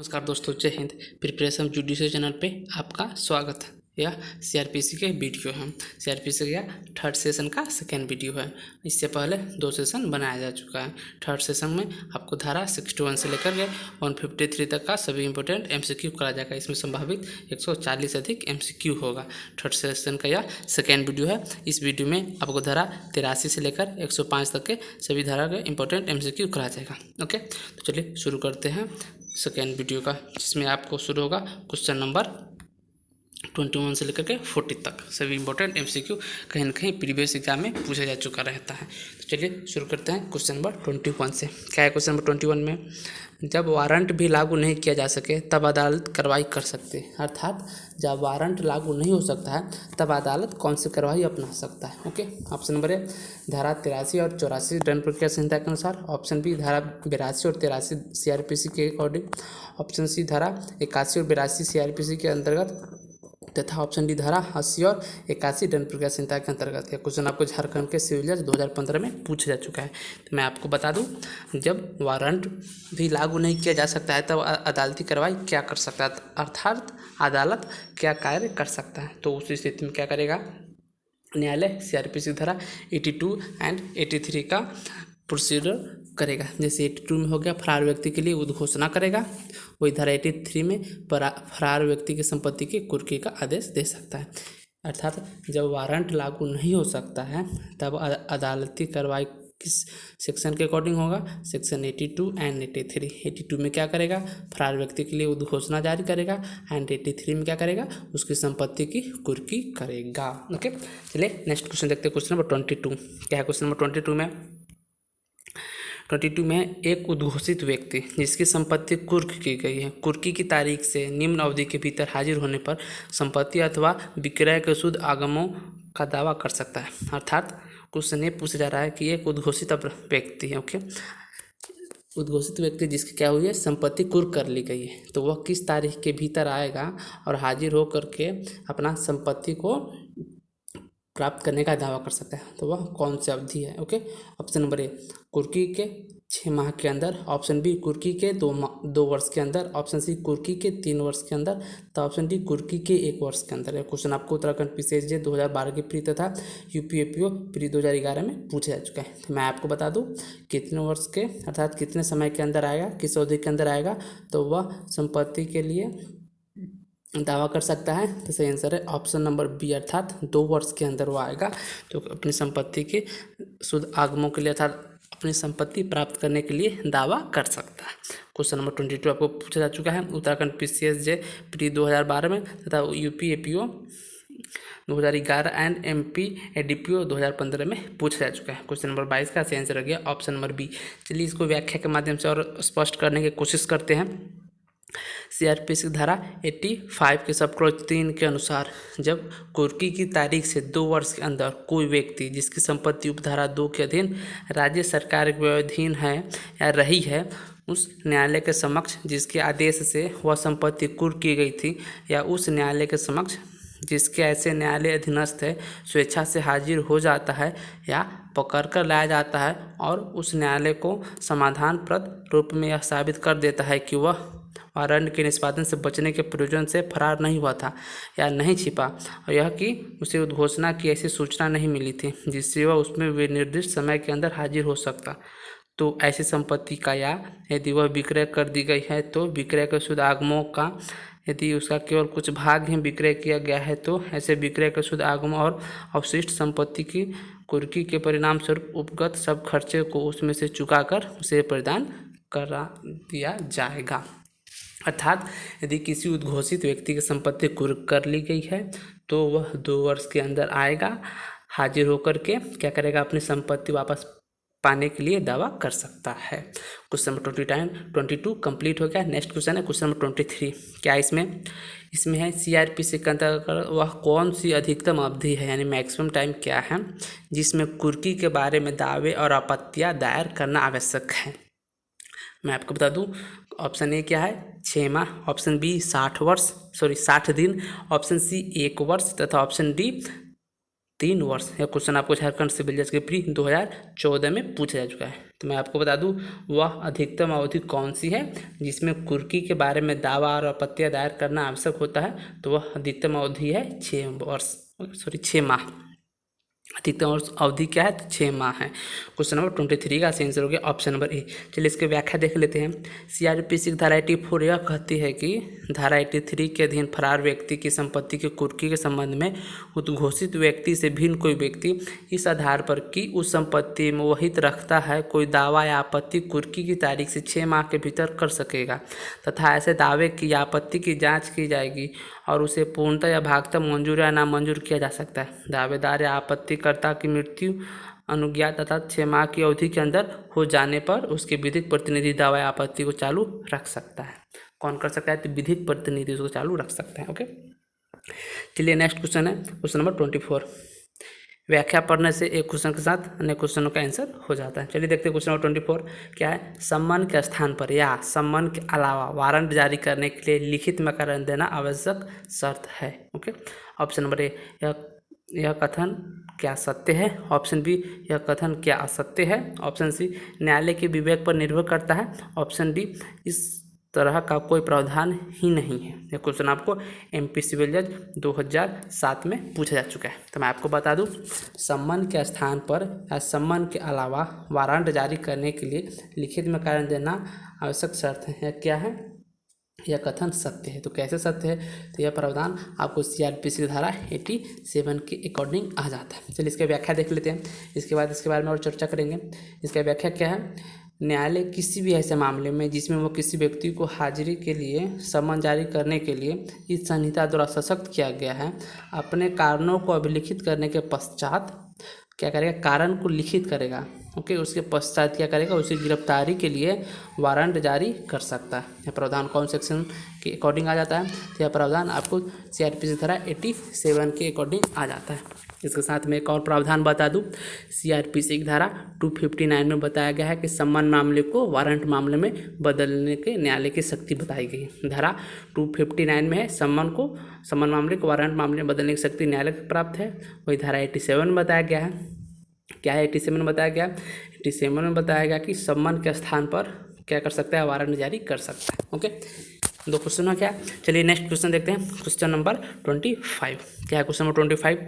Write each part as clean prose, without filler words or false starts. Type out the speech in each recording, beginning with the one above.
नमस्कार दोस्तों, जय हिंद। प्रिपरेशन जुडिशियल चैनल पे आपका स्वागत है। यह सीआरपीसी के वीडियो है। सीआरपीसी का थर्ड सेशन का सेकेंड वीडियो है। इससे पहले 2 सेशन बनाया जा चुका है। थर्ड सेशन में आपको धारा 61 से लेकर के 153 तक का सभी इंपॉर्टेंट एमसीक्यू करा जाएगा। इसमें संभावित 140 से अधिक एमसीक्यू होगा। थर्ड सेशन का यह सेकेंड वीडियो है। इस वीडियो में आपको धारा 83 से लेकर 105 तक के सभी धारा के इंपॉर्टेंट एमसीक्यू करा जाएगा। ओके, तो चलिए शुरू करते हैं सेकेंड वीडियो का, जिसमें आपको शुरू होगा क्वेश्चन नंबर 21 से लेकर के 40 तक। सभी इंपॉर्टेंट एमसीक्यू कहीं ना कहीं प्रीवियस एग्जाम में पूछा जा चुका रहता है। तो चलिए शुरू करते हैं क्वेश्चन नंबर 21 से। क्या है क्वेश्चन नंबर 21 में? जब वारंट भी लागू नहीं किया जा सके तब अदालत कार्रवाई कर सकती है। अर्थात जब वारंट लागू नहीं हो सकता है तब अदालत कौन सी कार्रवाई अपना सकता है। ओके, ऑप्शन नंबर ए धारा 83 और 84 दंड प्रक्रिया संहिता के अनुसार। ऑप्शन बी धारा 82 और 83 सीआरपीसी के अकॉर्डिंग। ऑप्शन सी धारा 81 और 82 सीआरपीसी के अंतर्गत, तथा ऑप्शन डी धारा 80 और 81 दंड प्रक्रिया संहिता के अंतर्गत। यह क्वेश्चन आपको झारखंड के सिविल जज 2015 में पूछा जा चुका है। तो मैं आपको बता दूं, जब वारंट भी लागू नहीं किया जा सकता है तब अदालती कार्रवाई क्या कर सकता है, अर्थात अदालत क्या कार्य कर सकता है। तो उस स्थिति में क्या करेगा न्यायालय? सीआरपीसी धारा 82 एंड 83 का प्रोसीजर करेगा। जैसे 82 में हो गया, फरार व्यक्ति के लिए उद्घोषणा करेगा। वही धारा 83 में फरार व्यक्ति की संपत्ति की कुर्की का आदेश दे सकता है। अर्थात जब वारंट लागू नहीं हो सकता है तब अदालती कार्रवाई किस सेक्शन के अकॉर्डिंग होगा? Section 82 and 83। 82 में क्या करेगा? फरार व्यक्ति के लिए उद्घोषणा जारी करेगा। एंड 83 में क्या करेगा? उसकी संपत्ति की कुर्की करेगा। ओके, चलिए नेक्स्ट क्वेश्चन देखते हैं। क्वेश्चन नंबर 22 क्या है? क्वेश्चन नंबर 22 में एक उद्घोषित व्यक्ति जिसकी संपत्ति कुर्क की गई है, कुर्की की तारीख से निम्न अवधि के भीतर हाजिर होने पर संपत्ति अथवा विक्रय के शुद्ध आगमों का दावा कर सकता है। अर्थात क्वेश्चन ये पूछा जा रहा है कि एक उद्घोषित व्यक्ति है। ओके, उद्घोषित व्यक्ति जिसकी क्या हुई है? संपत्ति कुर्क कर ली गई है, तो वह किस तारीख के भीतर आएगा और हाजिर होकर के अपना संपत्ति को प्राप्त करने का दावा कर सकता है। तो वह कौन सी अवधि है? ओके, ऑप्शन नंबर ए कुर्की के 6 माह के अंदर। ऑप्शन बी कुर्की के 2 वर्ष के अंदर। ऑप्शन सी कुर्की के 3 वर्ष के अंदर। तो ऑप्शन डी कुर्की के 1 वर्ष के अंदर। यह क्वेश्चन आपको उत्तराखंड पीसीएसजे 2012 की प्री तथा यूपीएपीओ प्री 2011 में पूछा जा चुका है। तो मैं आपको बता दूं कितने वर्ष के अर्थात कितने समय के अंदर आएगा, किस अवधि के अंदर आएगा तो वह संपत्ति के लिए दावा कर सकता है। तो सही आंसर है ऑप्शन नंबर बी, अर्थात 2 वर्ष के अंदर वो आएगा तो अपनी संपत्ति के शुद्ध आगमों के लिए अर्थात अपनी संपत्ति प्राप्त करने के लिए दावा कर सकता है। क्वेश्चन नंबर 22 आपको पूछा जा चुका है उत्तराखंड पीसीएसजे प्री 2012 में तथा यूपीएपीओ 2011 एंड एमपी एडीपीओ 2015 में पूछा जा चुका है। क्वेश्चन नंबर 22 का सही आंसर हो गया ऑप्शन नंबर बी। चलिए इसको व्याख्या के माध्यम से और स्पष्ट करने की कोशिश करते हैं। सीआरपीसी धारा 85 के सब क्लॉज 3 के अनुसार जब कुर्की की तारीख से 2 वर्ष के अंदर कोई व्यक्ति जिसकी संपत्ति उपधारा 2 के अधीन राज्य सरकार के अधीन है या रही है, उस न्यायालय के समक्ष जिसके आदेश से वह संपत्ति कुर्क की गई थी या उस न्यायालय के समक्ष जिसके ऐसे न्यायालय अधीनस्थ है स्वेच्छा से हाजिर हो जाता है या पकड़ कर लाया जाता है और उस न्यायालय को समाधानप्रद रूप में यह साबित कर देता है कि वह वारंट के निष्पादन से बचने के प्रयोजन से फरार नहीं हुआ था या नहीं छिपा, और यह कि उसे उद्घोषणा की ऐसी सूचना नहीं मिली थी जिससे वह उसमें निर्दिष्ट समय के अंदर हाजिर हो सकता। तो ऐसी संपत्ति का या यदि वह विक्रय कर दी गई है तो विक्रय के शुद्ध आगमों का, यदि उसका केवल कुछ भाग ही विक्रय किया गया है तो ऐसे विक्रय के शुद्ध आगम और अवशिष्ट संपत्ति की कुर्की के परिणाम स्वरूप उपगत सब खर्चे को उसमें से चुकाकर उसे प्रदान करा दिया जाएगा। अर्थात यदि किसी उद्घोषित व्यक्ति की संपत्ति कुर्क कर ली गई है तो वह 2 वर्ष के अंदर आएगा, हाजिर होकर के क्या करेगा? अपनी संपत्ति वापस पाने के लिए दावा कर सकता है। क्वेश्चन नंबर 22 कंप्लीट हो गया। नेक्स्ट क्वेश्चन है क्वेश्चन नंबर 23। क्या इसमें है सीआरपीसी के अंतर्गत वह कौन सी अधिकतम अवधि है यानी मैक्सिमम टाइम क्या है जिसमें कुर्की के बारे में दावे और आपत्तियां दायर करना आवश्यक है। मैं आपको बता दूं ऑप्शन ए क्या है? 6 माह। ऑप्शन बी 60 दिन। ऑप्शन सी 1 वर्ष तथा ऑप्शन डी 3 वर्ष। यह क्वेश्चन आपको झारखंड सिविल जज के प्री 2014 में पूछा जा चुका है। तो मैं आपको बता दूं वह अधिकतम अवधि कौन सी है जिसमें कुर्की के बारे में दावा और आपत्तियां दायर करना आवश्यक होता है। तो वह अधिकतम अवधि है 6 माह। अधिकतम अवधि क्या है? तो 6 माह है। क्वेश्चन नंबर 23 का आंसर हो गया ऑप्शन नंबर ए। चलिए इसके व्याख्या देख लेते हैं। CRPC की धारा 84 यह कहती है कि धारा 83 के अधीन फरार व्यक्ति की संपत्ति की कुर्की के संबंध में उद्घोषित व्यक्ति से भिन्न कोई व्यक्ति इस आधार पर कि उस संपत्ति में वहित रखता है कोई दावा या आपत्ति कुर्की की तारीख से 6 माह के भीतर कर सकेगा तथा ऐसे दावे की या आपत्ति की जाँच की जाएगी और उसे पूर्णतः या भागतः मंजूर या नामंजूर किया जा सकता है। दावेदार या आपत्तिकर्ता की मृत्यु अनुज्ञा तथा 6 माह की अवधि के अंदर हो जाने पर उसके विधिक प्रतिनिधि दावा या आपत्ति को चालू रख सकता है। कौन कर सकता है? तो विधिक प्रतिनिधि उसको चालू रख सकते हैं। ओके, चलिए नेक्स्ट क्वेश्चन है क्वेश्चन नंबर 24। व्याख्या पढ़ने से एक क्वेश्चन के साथ अन्य क्वेश्चनों का आंसर हो जाता है। चलिए देखते हैं क्वेश्चन नंबर 24 क्या है। सम्मन के स्थान पर या सम्मन के अलावा वारंट जारी करने के लिए लिखित में कारण देना आवश्यक शर्त है। ओके, ऑप्शन नंबर ए यह कथन क्या सत्य है। ऑप्शन बी यह कथन क्या असत्य है। ऑप्शन सी न्यायालय के विवेक पर निर्भर करता है। ऑप्शन डी इस तरह का कोई प्रावधान ही नहीं है। यह क्वेश्चन आपको MP सिविल जज 2007 में पूछा जा चुका है। तो मैं आपको बता दूं सम्मन के स्थान पर या सम्मन के अलावा वारंट जारी करने के लिए लिखित में कारण देना आवश्यक शर्त है। यह क्या है? यह कथन सत्य है। तो कैसे सत्य है? तो यह प्रावधान आपको CRPC धारा 87 के अकॉर्डिंग आ जाता है। चलिए इसकी व्याख्या देख लेते हैं, इसके बाद इसके बारे में और चर्चा करेंगे। इसका व्याख्या क्या है। न्यायालय किसी भी ऐसे मामले में जिसमें वो किसी व्यक्ति को हाजिरी के लिए सम्मन जारी करने के लिए इस संहिता द्वारा सशक्त किया गया है, अपने कारणों को अभिलिखित करने के पश्चात क्या करेगा? कारण को लिखित करेगा। ओके, उसके पश्चात क्या करेगा? उसे गिरफ्तारी के लिए वारंट जारी कर सकता है। यह प्रावधान कौन सेक्शन के अकॉर्डिंग आ जाता है? तो यह प्रावधान आपको CRPC धारा 87 के अकॉर्डिंग आ जाता है। इसके साथ में एक और प्रावधान बता दूं, CRPC की धारा 259 में बताया गया है कि सम्मन मामले को वारंट मामले में बदलने के न्यायालय की शक्ति बताई गई है। धारा 259 में है सम्मन मामले को वारंट मामले में बदलने की शक्ति न्यायालय को प्राप्त है। वही धारा 87 में बताया गया है। क्या है 87 में बताया गया? 87 में बताया गया कि सम्मन के स्थान पर क्या कर सकता है? वारंट जारी कर सकता है। ओके, 2 क्वेश्चन हो क्या। चलिए नेक्स्ट क्वेश्चन देखते हैं क्वेश्चन नंबर 25। क्या है क्वेश्चन नंबर 25?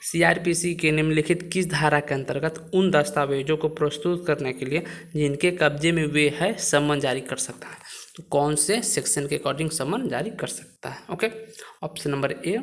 CRPC के निम्नलिखित किस धारा के अंतर्गत उन दस्तावेजों को प्रस्तुत करने के लिए जिनके कब्जे में वे है सम्मन जारी कर सकता है। तो कौन से सेक्शन के अकॉर्डिंग सम्मन जारी कर सकता है? ओके, ऑप्शन नंबर ए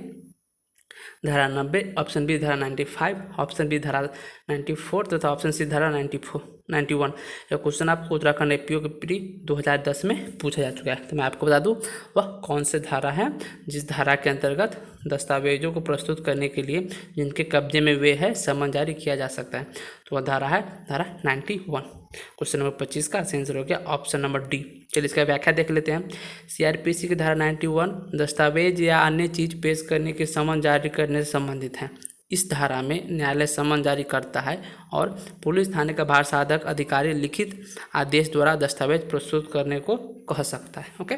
धारा 90, ऑप्शन बी धारा 95, ऑप्शन बी धारा 94 तथा ऑप्शन सी धारा 91। यह क्वेश्चन आपको उत्तराखंड APO के प्री 2010 में पूछा जा चुका है। तो मैं आपको बता दूं वह कौन से धारा है जिस धारा के अंतर्गत दस्तावेजों को प्रस्तुत करने के लिए जिनके कब्जे में वे है सम्मन जारी किया जा सकता है। तो वह धारा है धारा 91। क्वेश्चन नंबर 25 का आंसर हो गया ऑप्शन नंबर डी। चलिए इसका व्याख्या देख लेते हैं। CRPC की धारा 91 दस्तावेज या अन्य चीज पेश करने के सम्मन जारी करने से संबंधित है। इस धारा में न्यायालय सम्मन जारी करता है और पुलिस थाने का भार साधक अधिकारी लिखित आदेश द्वारा दस्तावेज प्रस्तुत करने को कह सकता है। ओके,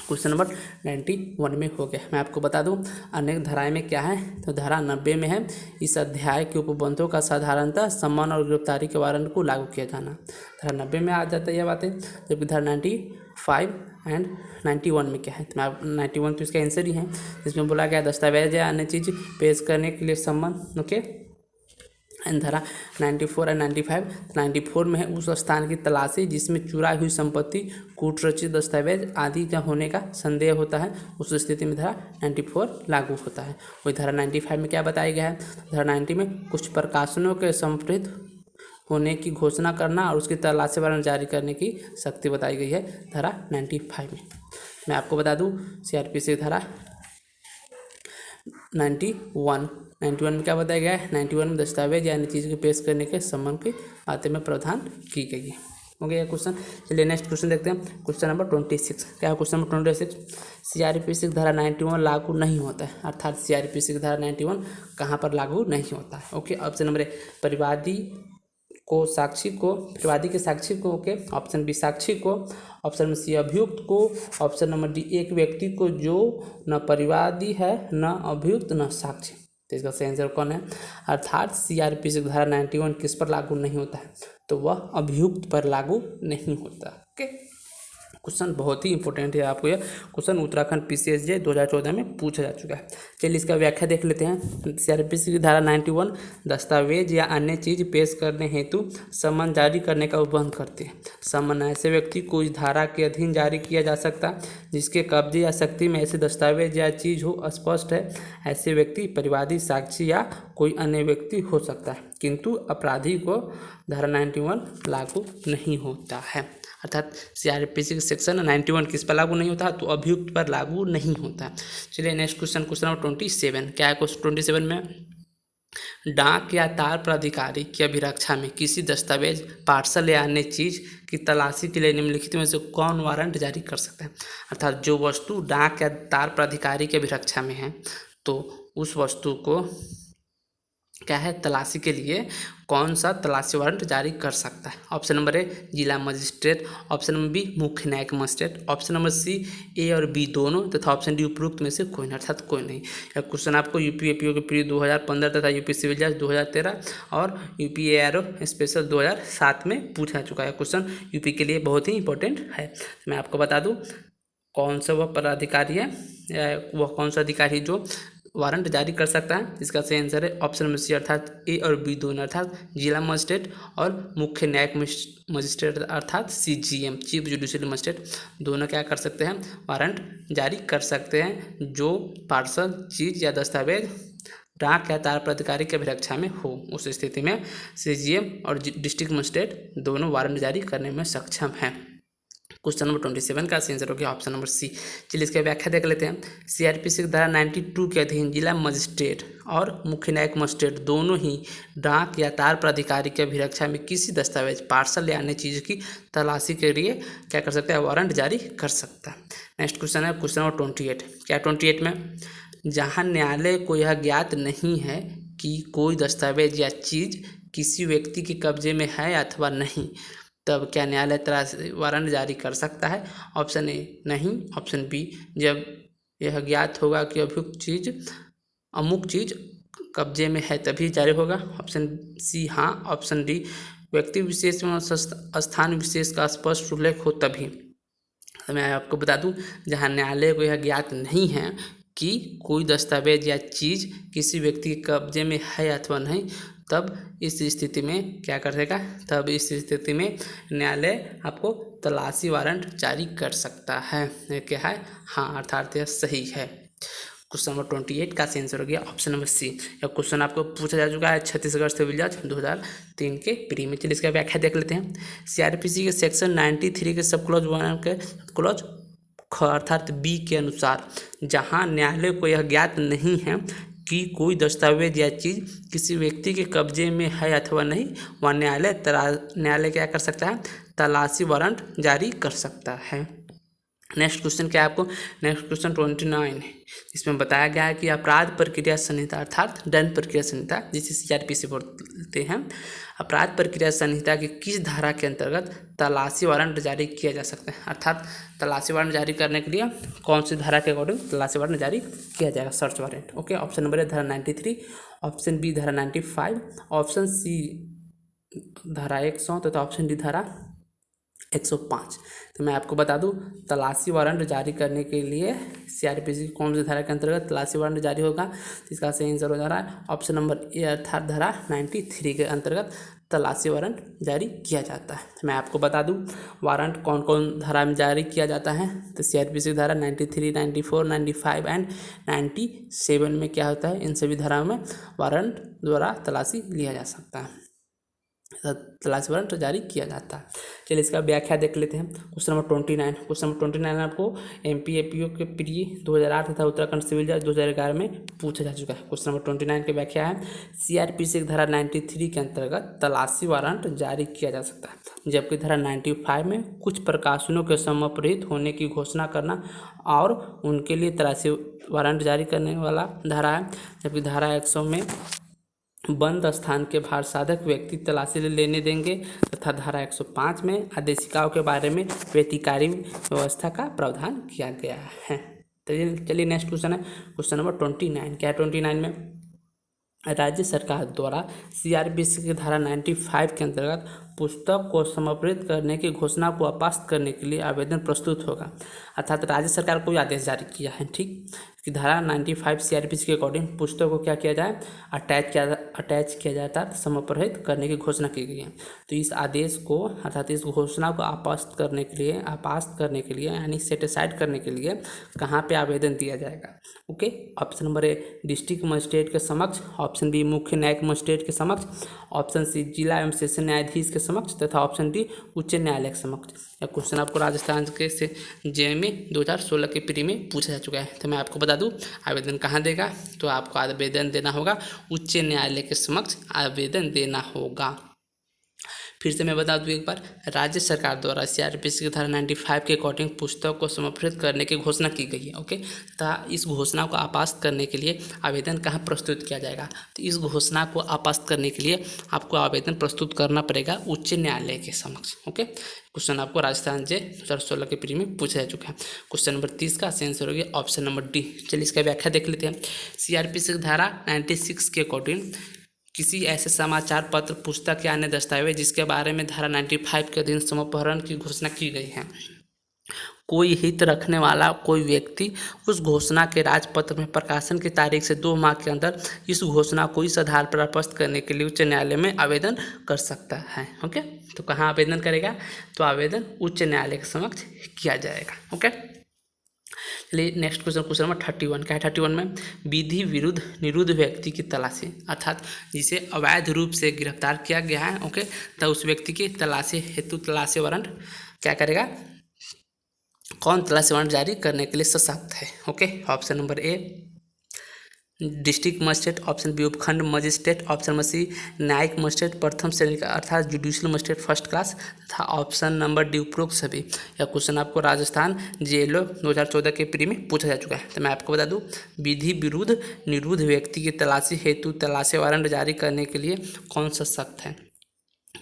क्वेश्चन नंबर 91 में हो गया। मैं आपको बता दूं अनेक धाराएं में क्या है। तो धारा 90 में है इस अध्याय के उपबंधों का साधारणतः सम्मन और गिरफ्तारी के वारंट को लागू किया जाना। धारा 90 में आ जाता है यह बातें। जबकि धारा 95 एंड 91 में क्या है? तो 91 तो इसका आंसर ही है जिसमें बोला गया दस्तावेज या अन्य चीज पेश करने के लिए सम्मन। ओके, एंड धारा 94 और 94 में है उस स्थान की तलाशी जिसमें चुराई हुई संपत्ति कूटरचित दस्तावेज आदि का होने का संदेह होता है। उस स्थिति में धारा 94 लागू होता है। वही धारा 95 में क्या बताया गया है? धारा 90 में कुछ प्रकाशनों के संप्रेषित होने की घोषणा करना और उसकी तलाशी वारंट जारी करने की शक्ति बताई गई है धारा 95 में। मैं आपको बता दूं CRPC धारा 91 में क्या बताया गया है? 91 में दस्तावेज या अन्य चीज़ को पेश करने के सम्मन की बातें में प्रावधान की गई है। हो गया क्वेश्चन। चलिए नेक्स्ट क्वेश्चन देखते हैं क्वेश्चन नंबर 26। क्या है क्वेश्चन नंबर 26? CRPC की धारा 91 लागू नहीं होता है, अर्थात CRPC की धारा 91 कहाँ पर लागू नहीं होता है। ओके, ऑप्शन नंबर ए परिवादी के साक्षी को। ओके, ऑप्शन बी साक्षी को, ऑप्शन नंबर सी अभियुक्त को, ऑप्शन नंबर डी एक व्यक्ति को जो न परिवादी है न अभियुक्त न साक्षी। तो इसका सही आंसर कौन है? अर्थात सीआरपीसी की धारा 91 किस पर लागू नहीं होता है? तो वह अभियुक्त पर लागू नहीं होता। ओके, क्वेश्चन बहुत ही इंपॉर्टेंट है, आपको यह क्वेश्चन उत्तराखंड पीसीएसजे 2014 में पूछा जा चुका है। चलिए इसका व्याख्या देख लेते हैं। सीआरपीसी की धारा 91 दस्तावेज या अन्य चीज पेश करने हेतु समन जारी करने का उपबंध करती है। समन ऐसे व्यक्ति को इस धारा के अधीन जारी किया जा सकता है जिसके कब्जे या शक्ति में ऐसे दस्तावेज या चीज हो। स्पष्ट है, ऐसे व्यक्ति परिवादी, साक्षी या कोई अन्य व्यक्ति हो सकता है, किंतु अपराधी को धारा 91 लागू नहीं होता है। अर्थात सीआरपीसी के सेक्शन 91 किस पर लागू नहीं होता? तो अभियुक्त पर लागू नहीं होता। चलिए नेक्स्ट क्वेश्चन, क्वेश्चन नंबर 27। क्या है क्वेश्चन 27 में? डाक या तार प्राधिकारी की अभिरक्षा में किसी दस्तावेज, पार्सल या अन्य चीज की तलाशी के लिए निम्नलिखित में से कौन वारंट जारी कर सकता है? अर्थात जो वस्तु डाक या तार प्राधिकारी की अभिरक्षा में है, तो उस वस्तु को क्या है, तलाशी के लिए कौन सा तलाशी वारंट जारी कर सकता है? ऑप्शन नंबर ए जिला मजिस्ट्रेट, ऑप्शन नंबर बी मुख्य न्यायिक मजिस्ट्रेट, ऑप्शन नंबर सी ए और बी दोनों, तथा ऑप्शन डी उपरोक्त में से कोई नहीं, अर्थात कोई नहीं। यह क्वेश्चन आपको यूपी एपीओ के प्री 2015 तथा यूपी सिविल जज 2013 और यूपी एआरओ स्पेशल 2007 में पूछा चुका है। क्वेश्चन यूपी के लिए बहुत ही इंपॉर्टेंट है। मैं आपको बता दूँ कौन सा वह पदाधिकारी है, वह कौन सा अधिकारी जो वारंट जारी कर सकता है? इसका सही आंसर है ऑप्शन नंबर सी, अर्थात ए और बी दोनों, अर्थात जिला मजिस्ट्रेट और मुख्य न्यायिक मजिस्ट्रेट अर्थात सीजीएम, चीफ जुडिशियल मजिस्ट्रेट, दोनों क्या कर सकते हैं? वारंट जारी कर सकते हैं जो पार्सल, चीज या दस्तावेज डाक या तार प्राधिकारी के अभिरक्षा में हो। उस स्थिति में सीजीएम और डिस्ट्रिक्ट मजिस्ट्रेट दोनों वारंट जारी करने में सक्षम हैं। क्वेश्चन नंबर 27 का आंसर हो गया ऑप्शन नंबर सी। चलिए इसका व्याख्या देख लेते हैं। सीआरपीसी की धारा 92 के अधीन जिला मजिस्ट्रेट और मुख्य न्यायिक मजिस्ट्रेट दोनों ही डाक या तार प्राधिकारी के अभिरक्षा में किसी दस्तावेज, पार्सल या अन्य चीज़ की तलाशी के लिए क्या कर सकता है? वारंट जारी कर सकता है। नेक्स्ट क्वेश्चन है क्वेश्चन नंबर 28। क्या 28 में? जहाँ न्यायालय को यह ज्ञात नहीं है कि कोई दस्तावेज या चीज़ किसी व्यक्ति के कब्जे में है अथवा नहीं, तब क्या न्यायालय तलाशी वारंट जारी कर सकता है? ऑप्शन ए नहीं, ऑप्शन बी जब यह ज्ञात होगा कि अभियुक्त चीज, अमुक चीज कब्जे में है तभी जारी होगा। ऑप्शन सी हाँ, ऑप्शन डी व्यक्ति विशेष में स्थान विशेष का स्पष्ट उल्लेख हो तभी। तो मैं आपको बता दूं, जहां न्यायालय को यह ज्ञात नहीं है कि कोई दस्तावेज या चीज़ किसी व्यक्ति के कब्जे में है अथवा नहीं, तब इस स्थिति में क्या कर देगा? तब इस स्थिति में न्यायालय आपको तलाशी वारंट जारी कर सकता है। ये क्या है? हाँ, अर्थात यह सही है। क्वेश्चन नंबर 28 का आंसर हो गया ऑप्शन नंबर सी। यह क्वेश्चन आपको पूछा जा चुका है छत्तीसगढ़ सिविल जज 2003 के प्री में। चलिए इसका व्याख्या देख लेते हैं। सीआरपीसी के सेक्शन 93 के सब क्लॉज 1 के क्लॉज ख अर्थात बी के अनुसार जहां न्यायालय को यह ज्ञात नहीं है कि कोई दस्तावेज या चीज़ किसी व्यक्ति के कब्जे में है अथवा नहीं, वह न्यायालय क्या कर सकता है? तलाशी वारंट जारी कर सकता है। नेक्स्ट क्वेश्चन क्या है आपको? नेक्स्ट क्वेश्चन 29 है। इसमें बताया गया है कि अपराध प्रक्रिया संहिता अर्थात दंड प्रक्रिया संहिता, जिसे सीआरपीसी बोलते हैं, अपराध प्रक्रिया संहिता की किस धारा के अंतर्गत तलाशी वारंट जारी किया जा सकता है? अर्थात तलाशी वारंट जारी करने के लिए कौन सी धारा के अकॉर्डिंग तलाशी वारंट जारी किया जाएगा? Search warrant. Okay, option number है धारा 93, ऑप्शन बी धारा 95, ऑप्शन सी धारा 100 तथा ऑप्शन डी धारा 105। तो मैं आपको बता दूं, तलाशी वारंट जारी करने के लिए सीआरपीसी कौन सी धारा के अंतर्गत तलाशी वारंट जारी होगा? इसका सही आंसर हो जा रहा है ऑप्शन नंबर ए अर्थात धारा 93 के अंतर्गत तलाशी वारंट जारी किया जाता है। मैं आपको बता दूं वारंट कौन कौन धारा में जारी किया जाता है। तो सीआरपीसी धारा 93, 94, 95 एंड 97 में क्या होता है? इन सभी धाराओं में वारंट द्वारा तलाशी लिया जा सकता है, तलाशी वारंट जारी किया जाता है। चलिए इसका व्याख्या देख लेते हैं। Question number 29। क्वेश्चन नंबर 29 आपको एमपी एपीओ के प्री 2008 तथा उत्तराखंड सिविल जज 2011 में पूछा जा चुका है। क्वेश्चन नंबर 29 की व्याख्या है, सीआरपीसी की धारा 93 के अंतर्गत तलाशी वारंट जारी किया जा सकता है, जबकि धारा 95 में कुछ प्रकाशनों के समाप्त होने की घोषणा करना और उनके लिए तलाशी वारंट जारी करने वाला धारा है, जबकि धारा 100 में बंद स्थान के भार साधक व्यक्ति तलाशी लेने देंगे, तथा धारा 105 में आदेशिकाओं के बारे में व्यतिकारी व्यवस्था का प्रावधान किया गया है। तो चलिए नेक्स्ट क्वेश्चन है क्वेश्चन नंबर 29। क्या है 29 में? राज्य सरकार द्वारा सीआरपीसी की धारा 95 के अंतर्गत पुस्तक को समर्पित करने की घोषणा को अपास्त करने के लिए आवेदन प्रस्तुत होगा। अर्थात राज्य सरकार को आदेश जारी किया है, ठीक, कि धारा 95 सीआरपीसी के अकॉर्डिंग पुस्तक को क्या किया जाए, अटैच किया जाए अर्थात समर्पित करने की घोषणा की गई है। तो इस आदेश को अर्थात इस घोषणा को अपास्त करने के लिए यानी सेट असाइड करने के लिए कहाँ पे आवेदन दिया जाएगा? Okay, option number A district magistrate के समक्ष, ऑप्शन बी मुख्य न्यायिक मजिस्ट्रेट के समक्ष, ऑप्शन सी जिला एवं सेशन न्यायाधीश के समक्ष तथा ऑप्शन डी उच्च न्यायालय के समक्ष। यह क्वेश्चन आपको राजस्थान के से जेएमए 2016 के प्री में पूछा जा चुका है। तो मैं आपको बता दूं आवेदन कहाँ देगा, तो आपको आवेदन देना होगा उच्च न्यायालय के समक्ष आवेदन देना होगा। फिर से मैं बता दूं एक बार, राज्य सरकार द्वारा सीआरपीसी की धारा 95 के अकॉर्डिंग पुस्तक को समर्पित करने की घोषणा की गई है। ओके, तथा इस घोषणा को अपास्त करने के लिए आवेदन कहाँ प्रस्तुत किया जाएगा? तो इस घोषणा को अपास्त करने के लिए आपको आवेदन प्रस्तुत करना पड़ेगा उच्च न्यायालय के समक्ष। ओके, क्वेश्चन आपको राजस्थान जे 2016 के प्री में पूछा जा चुका है। क्वेश्चन नंबर 30 का आंसर हो गया ऑप्शन नंबर डी। चलिए इसका व्याख्या देख लेते हैं। सीआरपीसी की धारा 96 के अकॉर्डिंग किसी ऐसे समाचार पत्र, पुस्तक या अन्य दस्तावेज जिसके बारे में धारा 95 के अधीन समर्पण की घोषणा की गई है, कोई हित रखने वाला कोई व्यक्ति उस घोषणा के राजपत्र में प्रकाशन की तारीख से 2 माह के अंदर इस घोषणा को इस आधार पर आपस्त करने के लिए उच्च न्यायालय में आवेदन कर सकता है। ओके, तो कहाँ आवेदन करेगा? तो आवेदन उच्च न्यायालय के समक्ष किया जाएगा। ओके, चलिए नेक्स्ट क्वेश्चन नंबर 31 क्या है? 31 में विधि विरुद्ध निरुद्ध व्यक्ति की तलाशी, अर्थात जिसे अवैध रूप से गिरफ्तार किया गया है, ओके, तो उस व्यक्ति की तलाशी हेतु तलाशी वारंट क्या करेगा? कौन तलाशी वारंट जारी करने के लिए सशक्त है? Okay, option number A district magistrate, option B उपखंड मजिस्ट्रेट, ऑप्शन नंबर सी न्यायिक मजिस्ट्रेट प्रथम श्रेणी का अर्थात जुडिशियल मजिस्ट्रेट फर्स्ट क्लास तथा ऑप्शन नंबर डी उपरोक्त सभी। यह क्वेश्चन आपको राजस्थान जेएलओ 2014 के प्री में पूछा जा चुका है। तो मैं आपको बता दूं विधि विरुद्ध निरुद्ध व्यक्ति की तलाशी हेतु तलाशी वारंट जारी करने के लिए कौन सा सख्त है?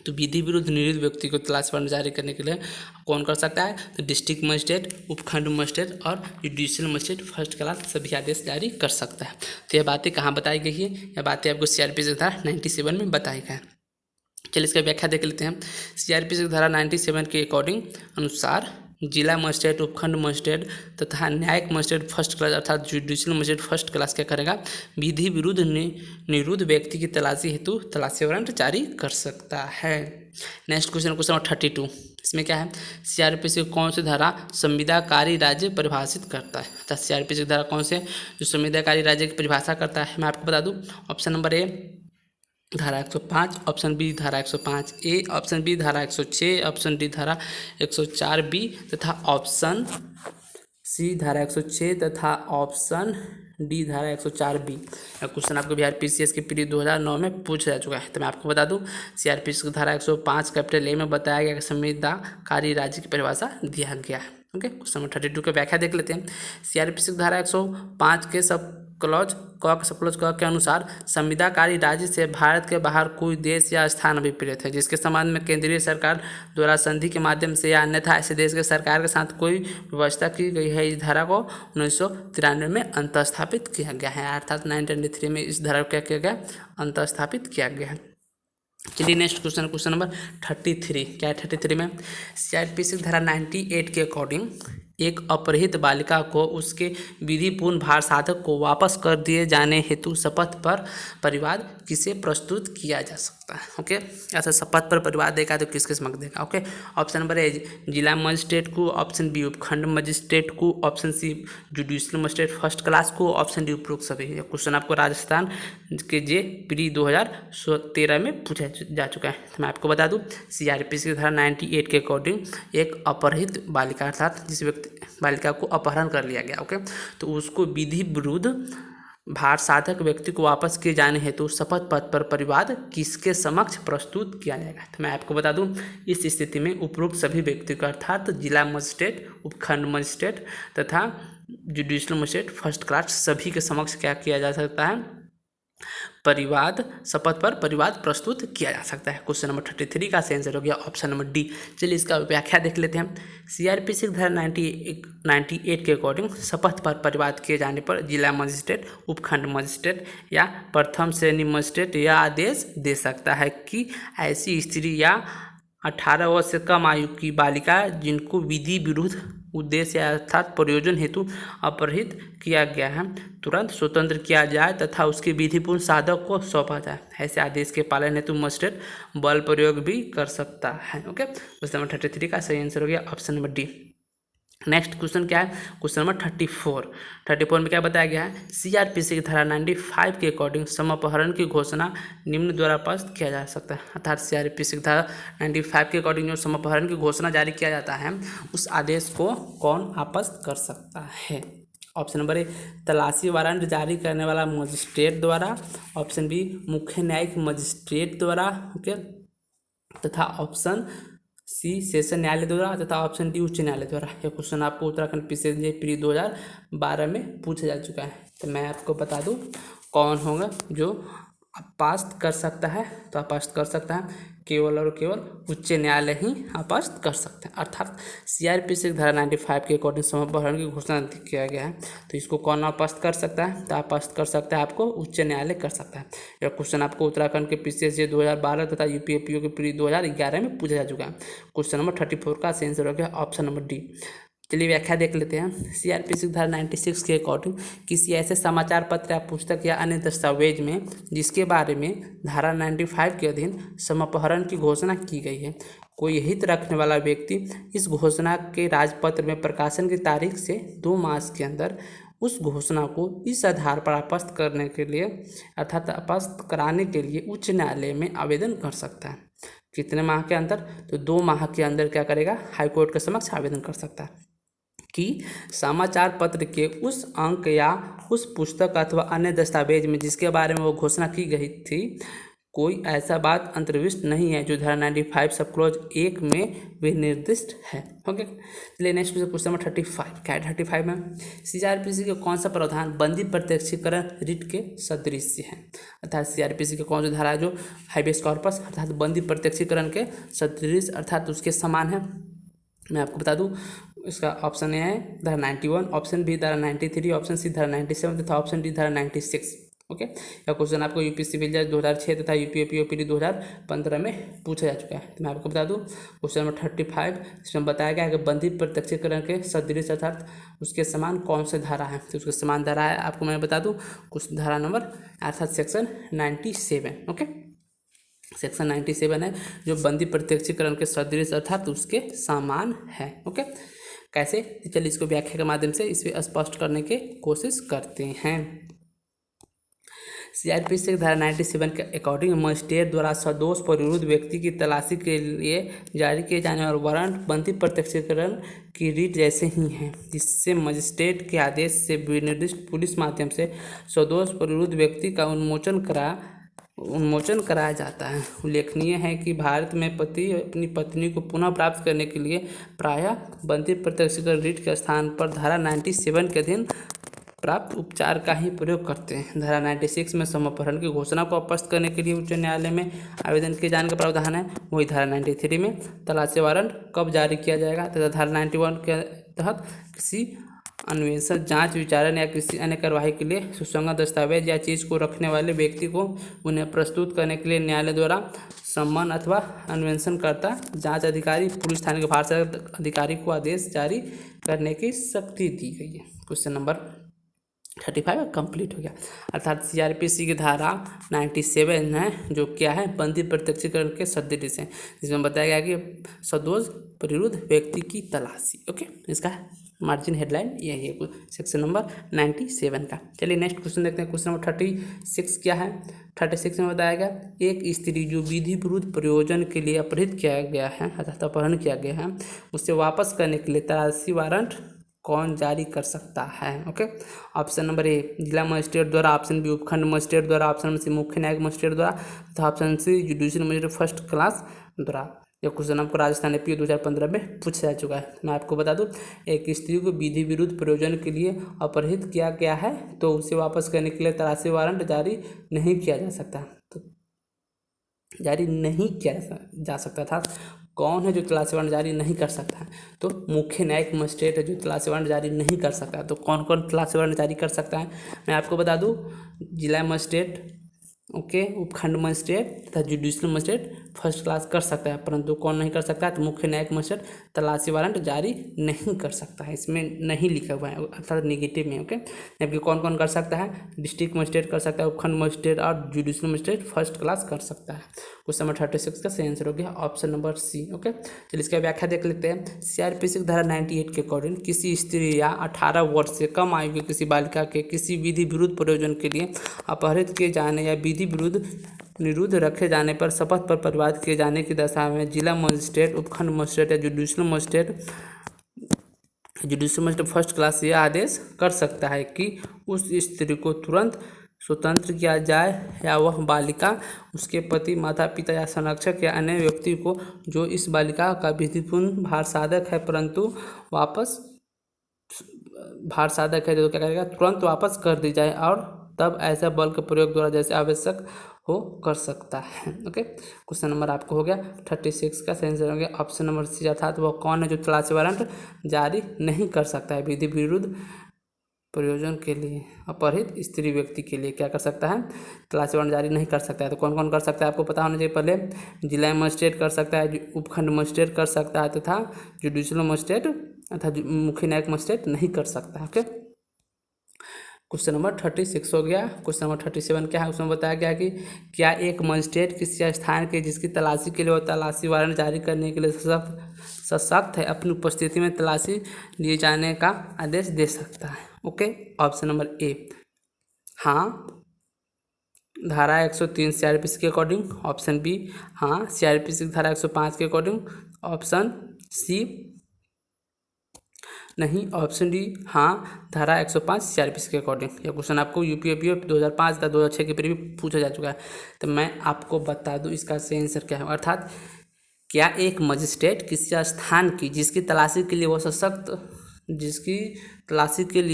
तो विधि विरुद्ध निरुद्ध व्यक्ति को तलाशी वारंट जारी करने के लिए कौन कर सकता है? तो डिस्ट्रिक्ट मजिस्ट्रेट, उपखंड मजिस्ट्रेट और जुडिशियल मजिस्ट्रेट फर्स्ट क्लास सभी आदेश जारी कर सकता है। तो यह बातें कहाँ बताई गई है? यह बातें आपको सीआरपीसी की धारा 97 में बताई गई है। चलिए इसका व्याख्या देख लेते हैं। सीआरपीसी की धारा 97 के अकॉर्डिंग अनुसार जिला मजिस्ट्रेट, उपखंड मजिस्ट्रेट तथा न्यायिक मजिस्ट्रेट फर्स्ट क्लास अर्थात जुडिशियल मजिस्ट्रेट फर्स्ट क्लास क्या करेगा? विधि विरुद्ध निरुद्ध व्यक्ति की तलाशी हेतु तलाशी वारंट जारी कर सकता है। नेक्स्ट क्वेश्चन नंबर 32, इसमें क्या है? सीआरपीसी कौन सी धारा संविदाकारी राज्य परिभाषित करता है? अर्थात सीआरपीसी की धारा कौन से जो संविदाकारी राज्य की परिभाषा करता है? मैं आपको बता दूं ऑप्शन नंबर ए धारा 105, ऑप्शन बी धारा 105 ए, ऑप्शन बी धारा 106, ऑप्शन डी धारा 104 बी तथा ऑप्शन सी धारा 106 तथा ऑप्शन डी धारा 104 बी। क्वेश्चन आपको बिहार पीसीएस के प्री 2009 में पूछा जा चुका है। तो मैं आपको बता दूं सीआरपीसी की धारा 105 कैपिटल ए में बताया गया कि संविदाकारी राज्य की परिभाषा दिया गया है। ओके, क्वेश्चन नंबर 32 की व्याख्या देख लेते हैं। सीआरपीसी की धारा 105 के सब क्लॉज क के अनुसार संविदाकारी राज्य से भारत के बाहर कोई देश या स्थान अभिप्रेत है जिसके संबंध में केंद्रीय सरकार द्वारा संधि के माध्यम से या अन्यथा ऐसे देश के सरकार के साथ कोई व्यवस्था की गई है। इस धारा को 1993 में अंतःस्थापित किया गया है, अर्थात 1993 में इस धारा को क्या किया गया? अंतःस्थापित किया गया है। चलिए नेक्स्ट क्वेश्चन नंबर 33 क्या है? 33 में सीआरपीसी धारा 98 के अकॉर्डिंग एक अपहृत बालिका को उसके विधिपूर्ण भार साधक को वापस कर दिए जाने हेतु शपथ पर परिवाद किसे प्रस्तुत किया जा सकता है? ओके, ऐसा शपथ पर परिवाद देगा तो किसके समक्ष देगा? ओके, ऑप्शन नंबर ए जिला मजिस्ट्रेट को, ऑप्शन बी उपखंड मजिस्ट्रेट को, option C judicial magistrate first class को, ऑप्शन डी उपरोक्त सभी। यह क्वेश्चन आपको राजस्थान के जे प्री 2013 में पूछा जा चुका है। तो मैं आपको बता दूं सीआरपीसी की धारा 98 के अकॉर्डिंग एक अपहृत बालिका अर्थात जिस व्यक्ति बालिका को अपहरण कर लिया गया, ओके, तो उसको विधि विरुद्ध भार साधक व्यक्ति को वापस किए जाने हेतु शपथ पत्र पर परिवाद किसके समक्ष प्रस्तुत किया जाएगा? तो मैं आपको बता दूं इस स्थिति में उपरोक्त सभी व्यक्ति को अर्थात जिला मजिस्ट्रेट, उपखंड मजिस्ट्रेट तथा जुडिशियल मजिस्ट्रेट फर्स्ट क्लास सभी के समक्ष क्या किया जा सकता है? परिवाद शपथ पर परिवाद प्रस्तुत किया जा सकता है। क्वेश्चन नंबर 33 का सही आंसर हो गया ऑप्शन नंबर डी। चलिए इसका व्याख्या देख लेते हैं। सीआरपीसी धारा 98 के अकॉर्डिंग शपथ पर परिवाद किए जाने पर जिला मजिस्ट्रेट, उपखंड मजिस्ट्रेट या प्रथम श्रेणी मजिस्ट्रेट यह आदेश दे सकता है कि ऐसी स्त्री या 18 वर्ष से कम आयु की बालिका जिनको विधि विरुद्ध उद्देश्य अर्थात प्रयोजन हेतु अपहरित किया गया है तुरंत स्वतंत्र किया जाए तथा उसके विधिपूर्ण साधक को सौंपा जाए। ऐसे आदेश के पालन हेतु मजिस्ट्रेट बल प्रयोग भी कर सकता है। ओके, क्वेश्चन नंबर 33 का सही आंसर हो गया option number D. Next question क्या है? क्वेश्चन नंबर 34 में क्या बताया गया है? सीआरपीसी की धारा 95 के अकॉर्डिंग समापहरण की घोषणा निम्न द्वारा पास किया जा सकता है। अर्थात सीआरपीसी की धारा 95 के अकॉर्डिंग जो समापहरण की घोषणा जारी किया जाता है उस आदेश को कौन आपस कर सकता है? ऑप्शन नंबर ए तलाशी वारंट जारी करने वाला मजिस्ट्रेट द्वारा, ऑप्शन बी मुख्य न्यायिक मजिस्ट्रेट द्वारा, ओके, तथा ऑप्शन सी सेशन न्यायालय द्वारा, तथा ऑप्शन डी उच्च न्यायालय द्वारा। यह क्वेश्चन आपको उत्तराखंड पीसीएसजे प्री 2012 में पूछा जा चुका है। तो मैं आपको बता दूं कौन होगा जो अपास्त कर सकता है। तो अपास्त कर सकता है केवल और केवल उच्च न्यायालय ही अपास्त कर सकते हैं। अर्थात सीआरपीसी की धारा 95 के अकॉर्डिंग समापहरण की घोषणा किया गया है तो इसको कौन अपास्त कर सकता है? तो अपास्त कर सकता है आपको उच्च न्यायालय कर सकता है। यह क्वेश्चन आपको उत्तराखंड के पीसीएसजे 2012 तथा यूपीएपीओ के प्री 2011 में पूछा जा चुका है। क्वेश्चन नंबर 34 का सही आंसर हो गया ऑप्शन नंबर डी। चलिए व्याख्या देख लेते हैं। सीआरपीसी की धारा 96 के अकॉर्डिंग किसी ऐसे समाचार पत्र या पुस्तक या अन्य दस्तावेज में जिसके बारे में धारा 95 के अधीन समापहरण की घोषणा की गई है, कोई हित रखने वाला व्यक्ति इस घोषणा के राजपत्र में प्रकाशन की तारीख से 2 मास के अंदर उस घोषणा को इस आधार पर आपस्त करने के लिए अर्थात आपस्त कराने के लिए उच्च न्यायालय में आवेदन कर सकता है। कितने माह के अंदर? तो 2 माह के अंदर क्या करेगा? हाईकोर्ट के समक्ष आवेदन कर सकता है कि समाचार पत्र के उस अंक या उस पुस्तक अथवा अन्य दस्तावेज में जिसके बारे में वो घोषणा की गई थी कोई ऐसा बात अंतर्विष्ट नहीं है जो धारा 95 सब क्लॉज 1 में विनिर्दिष्ट है। ओके, चलिए नेक्स्ट क्वेश्चन नंबर 35 क्या है? 35 में सीआरपीसी के कौन सा प्रावधान बंदी प्रत्यक्षीकरण रिट के सदृश है? अर्थात सीआरपीसी के कौन सा धारा है जो हाइबेस कॉर्पस अर्थात बंदी प्रत्यक्षीकरण के सदृश अर्थात उसके समान है? मैं आपको बता दूं इसका ऑप्शन ए है धारा 91, ऑप्शन बी धारा 93, ऑप्शन सी धारा 97 तथा ऑप्शन डी धारा 96। ओके, यह क्वेश्चन आपको यूपी सिविल जज 2006 तथा यूपीएपीओपीडी 2015 में पूछा जा चुका है। तो मैं आपको बता दूं क्वेश्चन नंबर 35 इसमें बताया गया है कि बंधित प्रत्यक्षीकरण के सदृश अर्थात उसके समान कौन से धारा है? तो उसके समान धारा है आपको मैं बता दूं कुछ धारा नंबर अर्थात सेक्शन 97। ओके, सेक्शन 97 है जो बंदी प्रत्यक्षीकरण के सदृश अर्थात उसके समान है। ओके, कैसे? चलिए इसको व्याख्या के माध्यम से इसे स्पष्ट करने की कोशिश करते हैं। सीआरपीसी की धारा 97 के अकॉर्डिंग मजिस्ट्रेट द्वारा सदोष पर विरुद्ध व्यक्ति की तलाशी के लिए जारी किए जाने वाले वारंट बंदी प्रत्यक्षीकरण की रीट जैसे ही हैं, जिससे मजिस्ट्रेट के आदेश से विनिर्दिष्ट पुलिस माध्यम से सदोष पर विरुद्ध व्यक्ति का उन्मोचन कराया जाता है। उल्लेखनीय है कि भारत में पति अपनी पत्नी को पुनः प्राप्त करने के लिए प्रायः बंदी प्रत्यक्षीकरण रीट के स्थान पर धारा 97 के अधीन प्राप्त उपचार का ही प्रयोग करते हैं। धारा 96 में समापहरण की घोषणा को आपस्त करने के लिए उच्च न्यायालय में आवेदन किए जाने का प्रावधान है। वही धारा 93 में तलाशी वारंट कब जारी किया जाएगा तथा धारा 91 के तहत किसी अन्वेषण, जांच, विचारण या किसी अन्य कार्यवाही के लिए सुसंगत दस्तावेज या चीज़ को रखने वाले व्यक्ति को उन्हें प्रस्तुत करने के लिए न्यायालय द्वारा सम्मान अथवा अन्वेषणकर्ता, जांच अधिकारी, पुलिस थाने के भारत अधिकारी को आदेश जारी करने की शक्ति दी गई है। क्वेश्चन नंबर 35 कंप्लीट हो गया। अर्थात सीआरपीसी की धारा 97 है जो क्या है? बंदी प्रत्यक्षीकरण के सदृश है, जिसमें बताया गया कि सदोष विरुद्ध व्यक्ति की तलाशी। ओके, इसका मार्जिन हेडलाइन यही है सेक्शन नंबर 97 का। चलिए नेक्स्ट क्वेश्चन देखते हैं। क्वेश्चन नंबर 36 क्या है? 36 में बताया गया एक स्त्री जो विधि विरुद्ध प्रयोजन के लिए अपहरित किया गया है अर्थात अपहरण किया गया है उसे वापस करने के लिए तलाशी वारंट कौन जारी कर सकता है? ओके, ऑप्शन नंबर ए जिला मजिस्ट्रेट द्वारा, ऑप्शन बी उपखंड मजिस्ट्रेट द्वारा, ऑप्शन सी मुख्य न्यायिक मजिस्ट्रेट द्वारा तथा option C judicial magistrate first class द्वारा। यह क्वेश्चन आपको राजस्थान एपीओ 2015 में पूछा जा चुका है। मैं आपको बता दूं, एक स्त्री को विधि विरुद्ध प्रयोजन के लिए अपहरित किया गया है तो उसे वापस करने के लिए तलाशी वारंट जारी नहीं किया जा सकता। तो जारी नहीं किया जा सकता था। कौन है जो तलाशी वारंट जारी नहीं कर सकता है? तो मुख्य न्यायिक मजिस्ट्रेट है जो तलाशी वारंट जारी नहीं कर सकता। तो कौन कौन तलाशी वारंट जारी कर सकता है? मैं आपको बता दूं, जिला मजिस्ट्रेट, ओके, उपखंड मजिस्ट्रेट तथा जुडिशल मजिस्ट्रेट फर्स्ट क्लास कर सकता है, परंतु कौन नहीं कर सकता है? तो मुख्य न्यायिक मजिस्ट्रेट तलाशी वारंट जारी नहीं कर सकता है। इसमें नहीं लिखा हुआ है, अर्थात नेगेटिव में, ओके। जबकि कौन कौन कर सकता है? डिस्ट्रिक्ट मजिस्ट्रेट कर सकता है, उपखंड मजिस्ट्रेट और जुडिशल मजिस्ट्रेट फर्स्ट क्लास कर सकता है। क्वेश्चन नंबर 36 का सही आंसर हो गया ऑप्शन नंबर सी, ओके। चलिए इसका व्याख्या देख लेते हैं। सीआरपीसी की धारा 98 के अकॉर्डिंग किसी स्त्री या 18 वर्ष से कम आयु की किसी बालिका के किसी विधि विरुद्ध प्रयोजन के लिए अपहरित किए जाने या विधि विरुद्ध निरुद्ध रखे जाने पर शपथ पर परिवाद किए जाने की दशा में जिला मजिस्ट्रेट, उपखंड मजिस्ट्रेट या जुडिशल मजिस्ट्रेट फर्स्ट क्लास यह आदेश कर सकता है कि उस स्त्री को तुरंत स्वतंत्र किया जाए या वह बालिका उसके पति, माता पिता या संरक्षक या अन्य व्यक्ति को जो इस बालिका का विधिपूर्ण भार साधक है परंतु वापस भार साधक है तो क्या करेगा? तुरंत वापस कर दी जाए और तब ऐसा बल के प्रयोग द्वारा जैसे आवश्यक हो कर सकता है, ओके। क्वेश्चन नंबर आपको हो गया 36 का सही आंसर हो गया ऑप्शन नंबर सी, अर्थात वह कौन है जो तलाशी वारंट जारी नहीं कर सकता है? विधि विरुद्ध प्रयोजन के लिए अपहरित स्त्री व्यक्ति के लिए क्या कर सकता है? तलाशी वारंट जारी नहीं कर सकता है। तो कौन कौन कर सकता है आपको पता होना चाहिए पहले। जिला मजिस्ट्रेट कर सकता है, उपखंड मजिस्ट्रेट कर सकता है तथा जुडिशल मजिस्ट्रेट तथा मुख्य न्यायिक मजिस्ट्रेट नहीं कर सकता है, ओके। क्वेश्चन नंबर 36 हो गया। क्वेश्चन नंबर 37 क्या है? उसमें बताया गया कि क्या एक मजिस्ट्रेट किसी स्थान के जिसकी तलाशी के लिए वो तलाशी वारंट जारी करने के लिए सशक्त है अपनी उपस्थिति में तलाशी लिए जाने का आदेश दे सकता है, ओके। ऑप्शन नंबर ए हाँ, धारा 103 सीआरपीसी के अकॉर्डिंग। ऑप्शन बी हाँ, सीआरपीसी की धारा 105 के अकॉर्डिंग। ऑप्शन सी नहीं। ऑप्शन डी हाँ, धारा 105 सीआरपीसी के अकॉर्डिंग। यह क्वेश्चन आपको यूपीएपीओ 2005 तथा 2006 के पीरियड में पूछा जा चुका है। तो मैं आपको बता दूं इसका सही आंसर क्या है, अर्थात क्या एक मजिस्ट्रेट किसी स्थान की जिसकी तलाशी के लिए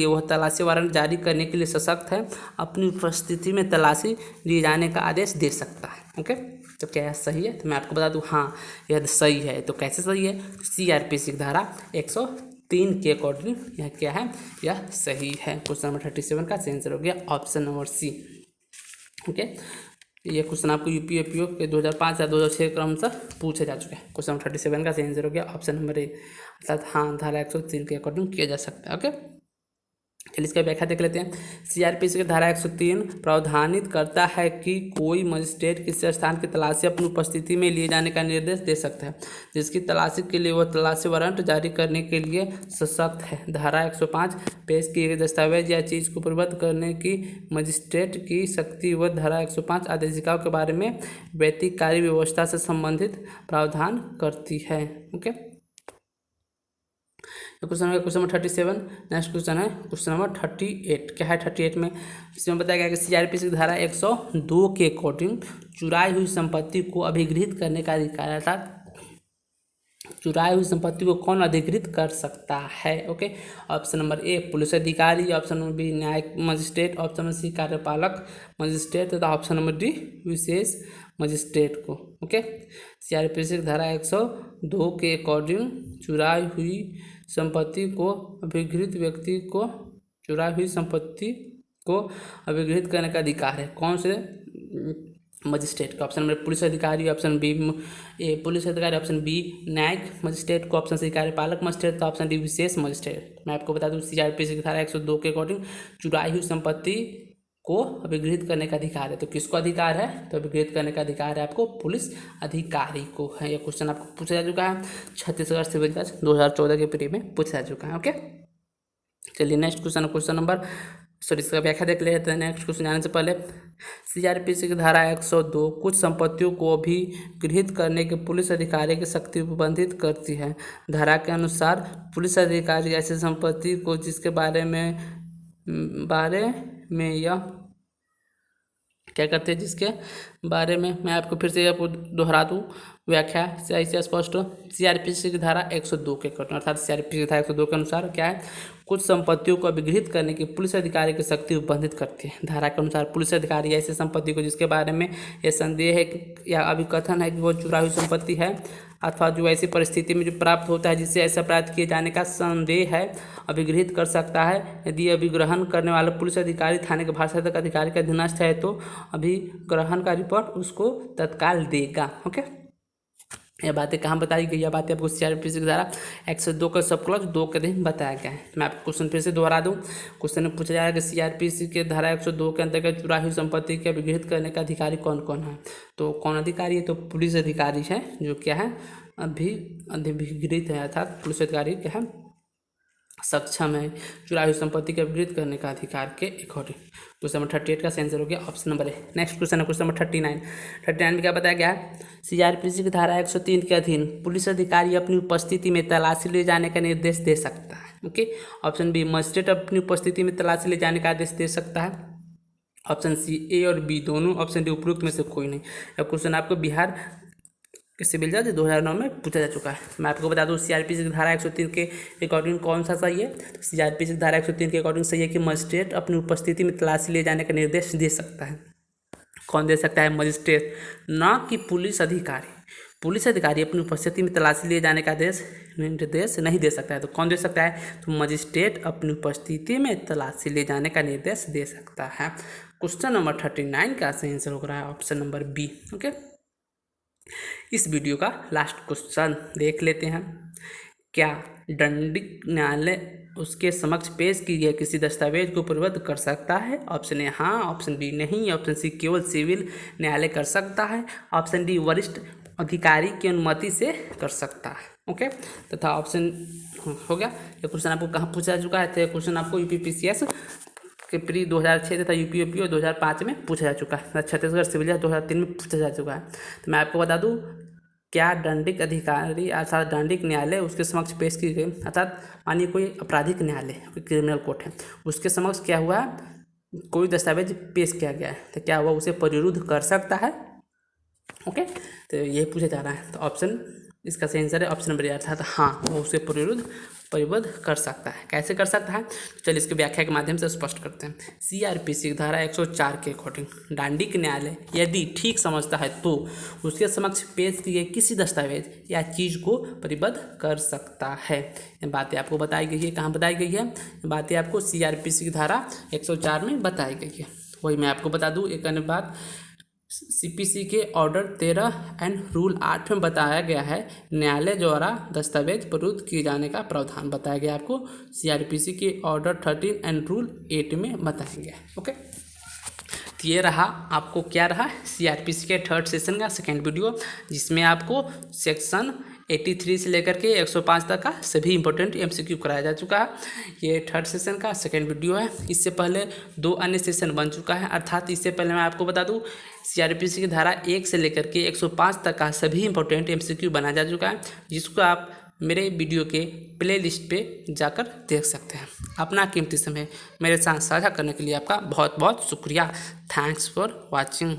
वह तलाशी वारंट जारी करने के लिए सशक्त है अपनी उपस्थिति में तलाशी लिए जाने का आदेश दे सकता है, ओके। तो क्या यह सही है? तो मैं आपको बता दूं हाँ, यह सही है। तो कैसे सही है? सीआरपीसी की धारा 103 के अकॉर्डिंग यह क्या है? यह सही है। क्वेश्चन नंबर 37 का आंसर हो गया ऑप्शन नंबर सी, ओके। ये क्वेश्चन आपको यूपीएपीओ के 2005 या 2006 क्रम से पूछे जा चुके हैं। क्वेश्चन नंबर 37 का आंसर हो गया ऑप्शन नंबर ए, अर्थात हाँ, धारा 103 के अकॉर्डिंग किया जा सकता है, ओके। चलिए इसका व्याख्या देख लेते हैं। सीआरपीसी की धारा 103 प्रावधानित करता है कि कोई मजिस्ट्रेट किसी स्थान की तलाशी अपनी उपस्थिति में लिए जाने का निर्देश दे सकता है जिसकी तलाशी के लिए वह तलाशी वारंट जारी करने के लिए सशक्त है। धारा 105 पेश किए गए दस्तावेज या चीज़ को प्रबद्ध करने की मजिस्ट्रेट की शक्ति व धारा 105 आदेशिकाओं के बारे में वैयक्तिक कार्य व्यवस्था से संबंधित प्रावधान करती है, okay. Question number 37। Next question है क्वेश्चन नंबर 38। क्या है 38 में? इसमें बताया गया कि सीआरपीसी की धारा 102 के अकॉर्डिंग चुराई हुई संपत्ति को अभिगृहित करने का अधिकार, अर्थात चुराई हुई संपत्ति को कौन अधिगृहित कर सकता है, ओके। ऑप्शन नंबर ए पुलिस अधिकारी, ऑप्शन नंबर बी न्यायिक मजिस्ट्रेट, ऑप्शन नंबर सी कार्यपालक मजिस्ट्रेट तथा ऑप्शन नंबर डी विशेष मजिस्ट्रेट को, ओके। सीआरपीसी की धारा 102 के अकॉर्डिंग चुराई हुई संपत्ति को अभिगृहित व्यक्ति को चुराई हुई संपत्ति को अभिगृहित करने का अधिकार है कौन से मजिस्ट्रेट का? ऑप्शन नंबर पुलिस अधिकारी, ऑप्शन बी ए पुलिस अधिकारी, ऑप्शन बी न्यायिक मजिस्ट्रेट को, ऑप्शन सी कार्यपालक मजिस्ट्रेट तो ऑप्शन डी विशेष मजिस्ट्रेट। मैं आपको बता दूं सीआरपीसी की धारा 102 के अकॉर्डिंग चुराई हुई संपत्ति को अभिगृहित करने का अधिकार है। तो किसको अधिकार है? तो अभिगृहित करने का अधिकार है आपको पुलिस अधिकारी को है। यह क्वेश्चन आपको पूछा जा चुका है छत्तीसगढ़ सिविल जज 2014 के पीरियड में पूछा जा चुका है, ओके। चलिए नेक्स्ट क्वेश्चन नंबर इसका व्याख्या देख लेते हैं। नेक्स्ट क्वेश्चन जाने से पहले सीआरपीसी की धारा 102 कुछ संपत्तियों को अभिगृहित करने के पुलिस अधिकारी की शक्ति प्रतिबंधित करती है। धारा के अनुसार पुलिस अधिकारी ऐसी संपत्ति को जिसके बारे में यह क्या करते हैं, जिसके बारे में मैं आपको फिर से आपको दोहरा दूँ व्याख्या से ऐसे स्पष्ट हो। सीआरपीसी की धारा 102 के अकॉर्डिंग, अर्थात सीआरपीसी की धारा 102 के अनुसार क्या है, कुछ संपत्तियों को अभिगृहित करने की पुलिस अधिकारी की शक्ति उपबंधित करती है। धारा के अनुसार पुलिस अधिकारी ऐसे संपत्ति को जिसके बारे में यह संदेह है या अभिकथन है कि वो चुरा हुई संपत्ति है, अथवा जो ऐसी परिस्थिति में जो प्राप्त होता है जिससे ऐसा प्राप्त किए जाने का संदेह है, अभिगृहित कर सकता है। यदि अभिग्रहण करने वाला पुलिस अधिकारी थाने के भारसाधक अधिकारी का अधीनस्थ है तो अभिग्रहण का रिपोर्ट उसको तत्काल देगा। ओके, यह बातें कहाँ बताई गई, यह बातें आपको सीआरपीसी की धारा 102 का सब क्लॉज 2 के दिन बताया गया है। मैं आपको क्वेश्चन फिर से दोहरा दूँ। क्वेश्चन में पूछा जाएगा कि सीआरपीसी के धारा 102 के अंतर्गत चुराई हुई संपत्ति के अभिगृहित करने का अधिकारी कौन कौन है। तो कौन अधिकारी है, तो पुलिस अधिकारी है, जो क्या है अभिगृहित है, अर्थात पुलिस अधिकारी क्या है सक्षम है चुराई हुई संपत्ति के अभिगृहित करने का अधिकार के अकॉर्डिंग। क्वेश्चन नंबर 38 का आंसर हो गया ऑप्शन नंबर ए। नेक्स्ट क्वेश्चन है क्वेश्चन नंबर 39 में क्या बताया गया है, सीआरपीसी की धारा 103 के अधीन पुलिस अधिकारी अपनी उपस्थिति में तलाशी ले जाने का निर्देश दे सकता है। ओके, ऑप्शन बी मजिस्ट्रेट अपनी उपस्थिति में तलाशी ले जाने का आदेश दे सकता है। ऑप्शन सी ए और बी दोनों, ऑप्शन डी उपरोक्त में से कोई नहीं। यह क्वेश्चन आपको बिहार सिविल जज 2009 में पूछा जा चुका है। मैं आपको बता दूं सीआरपीसी की धारा 103 के अकॉर्डिंग कौन सा सही है, तो सीआरपीसी की धारा 103 के अकॉर्डिंग सही है कि मजिस्ट्रेट अपनी उपस्थिति में तलाशी ले जाने का निर्देश दे सकता है। कौन दे सकता है, मजिस्ट्रेट, ना कि पुलिस अधिकारी। पुलिस अधिकारी अपनी उपस्थिति में तलाशी ले जाने का निर्देश नहीं दे सकता है। तो कौन दे सकता है, तो मजिस्ट्रेट अपनी उपस्थिति में तलाशी ले जाने का निर्देश दे सकता है। क्वेश्चन नंबर 39 का सही आंसर हो रहा है ऑप्शन नंबर बी। ओके, इस वीडियो का लास्ट क्वेश्चन देख लेते हैं। क्या दंडिक न्यायालय उसके समक्ष पेश किए गए किसी दस्तावेज को पूर्ववत कर सकता है। ऑप्शन ए हाँ, ऑप्शन बी नहीं, ऑप्शन सी केवल सिविल न्यायालय कर सकता है, ऑप्शन डी वरिष्ठ अधिकारी की अनुमति से कर सकता है। ओके, तथा ऑप्शन हो गया। ये क्वेश्चन आपको कहाँ पूछा जा चुका है, तो क्वेश्चन आपको यूपीपीसीएस के प्री 2006 तथा यूपीओपीओ 2005 में पूछा जा चुका है, छत्तीसगढ़ सिविल जज 2003 में पूछा जा चुका है। तो मैं आपको बता दूं, क्या दंडिक अधिकारी अर्थात दंडिक न्यायालय उसके समक्ष पेश की गई, अर्थात मानिए कोई आपराधिक न्यायालय, कोई क्रिमिनल कोर्ट है, उसके समक्ष क्या हुआ, कोई दस्तावेज पेश किया गया है, तो क्या हुआ उसे परिरुद्ध कर सकता है। ओके, तो यही पूछा जा रहा है। तो ऑप्शन इसका सही आंसर है ऑप्शन नंबर ए, अर्थात हाँ, वो उसे परिबद्ध कर सकता है। कैसे कर सकता है, तो चलिए इसकी व्याख्या के माध्यम से स्पष्ट करते हैं। सीआरपीसी धारा 104 के अकॉर्डिंग दंडिक न्यायालय यदि ठीक समझता है तो उसके समक्ष पेश किए किसी दस्तावेज या चीज़ को परिबद्ध कर सकता है। ये बातें आपको बताई गई है, कहाँ बताई गई है, बातें आपको सीआरपीसी की धारा 104 में बताई गई है। वही मैं आपको बता दूँ एक अन्य बात, सीपीसी के ऑर्डर 13 एंड रूल 8 में बताया गया है न्यायालय द्वारा दस्तावेज प्रस्तुत किए जाने का प्रावधान बताया गया आपको सीआरपीसी के ऑर्डर 13 एंड रूल 8 में बताया गया। ओके, तो ये रहा आपको क्या रहा सीआरपीसी के थर्ड सेशन का सेकेंड वीडियो, जिसमें आपको सेक्शन 83 से लेकर के 105 तक का सभी इंपॉर्टेंट एमसीक्यू कराया जा चुका है। ये थर्ड सेशन का सेकेंड वीडियो है। इससे पहले 2 अन्य सेशन बन चुका है, अर्थात इससे पहले मैं आपको बता दूं सीआरपीसी की धारा 1 से लेकर के 105 तक का सभी इंपॉर्टेंट एमसीक्यू बना जा चुका है, जिसको आप मेरे वीडियो के प्ले लिस्ट पे जाकर देख सकते हैं। अपना कीमती समय मेरे साथ साझा करने के लिए आपका बहुत बहुत शुक्रिया। Thanks for watching.